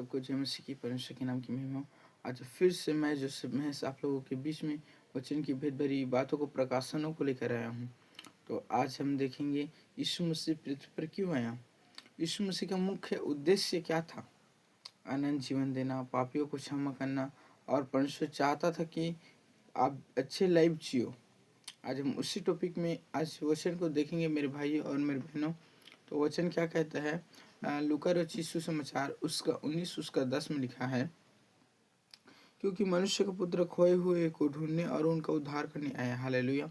सबको जय मसीह की परमेश्वर के नाम की महिमा हो। आज फिर से मैं जोसेफ महस आप लोगों के बीच में वचन की भेद भरी बातों को प्रकाशनों को लेकर आया हूँ। तो आज हम देखेंगे यीशु मसीह पृथ्वी पर क्यों आया। यीशु मसीह का मुख्य उद्देश्य क्या था? अनंत जीवन देना, पापियों को क्षमा करना, और परमेश्वर चाहता था कि आप अच्छे लाइफ जियो। आज हम उसी टॉपिक में आज वचन को देखेंगे मेरे भाई और मेरे बहनों। तो वचन क्या कहता है? लूका रचित सुसमाचार उसका 19 उसका 10 में लिखा है, क्योंकि मनुष्य का पुत्र खोए हुए को ढूंढने और उनका उद्धार करने आया। हालेलुया।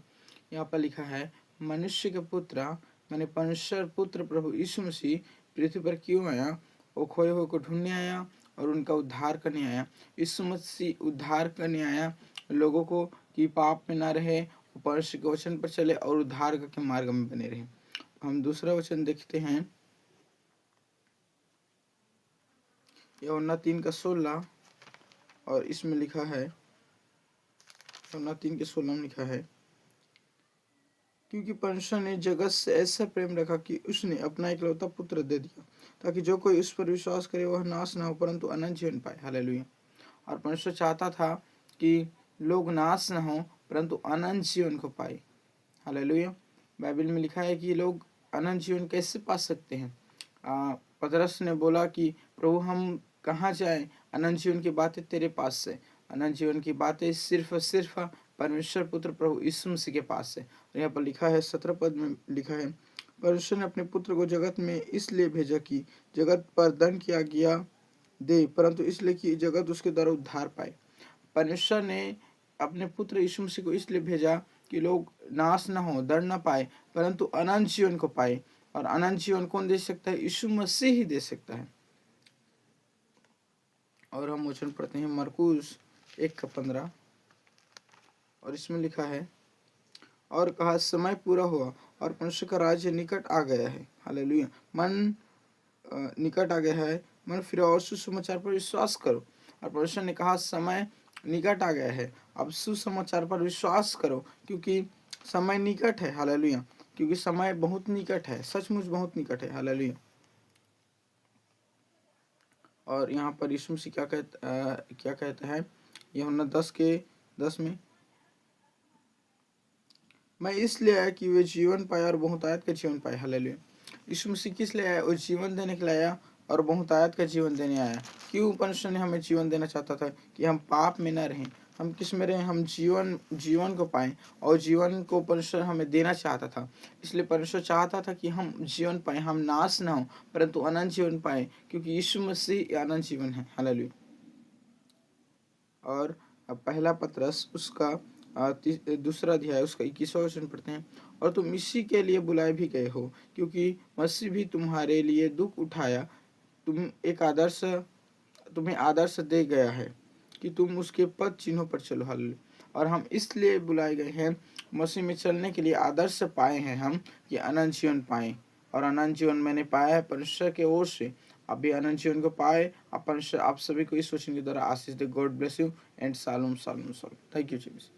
यहाँ पर लिखा है मनुष्य के पुत्र माने परमेश्वर पुत्र प्रभु यीशु मसीह पृथ्वी पर क्यों आया? वो खोए हुए को ढूंढने आया और उनका उद्धार करने आया। यीशु मसीह उद्धार करने आया लोगों को कि पाप में ना रहे, परमेश्वर के वचन पर चले और उद्धार के मार्ग में बने रहे। हम दूसरा वचन देखते हैं, यूहन्ना 3:16, और इसमें लिखा है, यूहन्ना 3:16 में लिखा है, क्योंकि परमेश्वर ने जगत से ऐसा प्रेम रखा कि उसने अपना इकलौता पुत्र दे दिया, ताकि जो कोई उस पर विश्वास करे वह नाश न हो परंतु अनंत जीवन पाए। हालेलुया। और परमेश्वर चाहता था कि लोग नाश न हो परंतु अनंत जीवन को पाए। हालेलुया। बाइबल में लिखा है कि लोग अनंत जीवन कैसे पा सकते हैं? पतरस ने बोला कि प्रभु हम कहाँ जाएं? अनंत जीवन की बातें तेरे पास से, अनंत जीवन की बातें सिर्फ और सिर्फ परमेश्वर पुत्र प्रभु यीशु मसीह के पास है। यहाँ पर लिखा है 17 पद में लिखा है, परमेश्वर ने अपने पुत्र को जगत में इसलिए भेजा कि जगत पर दंड की आज्ञा दे, परंतु इसलिए कि जगत उसके द्वारा उद्धार पाए। परमेश्वर ने अपने पुत्र यीशु मसीह को इसलिए भेजा कि लोग नाश न हो, दंड न पाए, परंतु अनंत जीवन को पाए। और अनंत जीवन कौन दे सकता है? यीशु मसीह ही दे सकता है। और हम वचन पढ़ते हैं मरकुस 1:15, और इसमें लिखा है, और कहा समय पूरा हुआ और मनुष्य का राज्य निकट आ गया है। हालेलुया। मन निकट आ गया है, मन फिर और सुसमाचार पर विश्वास करो। और परमेश्वर ने कहा समय निकट आ गया है, अब सुसमाचार पर विश्वास करो, क्योंकि समय निकट है। हालेलुया। क्योंकि समय बहुत निकट है, सचमुच बहुत निकट है। हालेलुया। और यहाँ पर यीशु मसीह क्या कहता है? यूहन्ना 10:10 में, मैं इसलिए आया कि वे जीवन पाए और बहुतायत का जीवन पाए। हालेलुया। यीशु मसीह किस लिए आया? वो जीवन देने के लिए आया और बहुतायत का जीवन देने आया। क्यों परमेश्वर ने हमें जीवन देना चाहता था? कि हम पाप में न रहें। हम किस में रहें? हम जीवन को पाएं, और जीवन को परमेश्वर हमें देना चाहता था। इसलिए परमेश्वर चाहता था कि हम जीवन पाएं, हम नाश ना हो परंतु अनंत जीवन पाएं, क्योंकि यीशु मसीह अनंत जीवन है। हालेलुया। और पहला पतरस उसका दूसरा अध्याय उसका 21वां वचन पढ़ते हैं, और तुम इसी के लिए बुलाए भी गए हो, क्योंकि मसीह भी तुम्हारे लिए दुख उठाया, तुम्हें आदर्श दे गया है कि तुम उसके पद चिन्हों पर चलो। हालेलुया। और हम इसलिए बुलाए गए हैं, मसीह में चलने के लिए आदर्श पाए हैं हम, कि अनंत जीवन पाएं। और अनंत जीवन मैंने पाया है परमेश्वर के ओर से। आप भी अनंत जीवन को पाए। परमेश्वर आप सभी को इस वचन के द्वारा आशीष दे। God bless you and shalom shalom shalom. Thank you Jesus.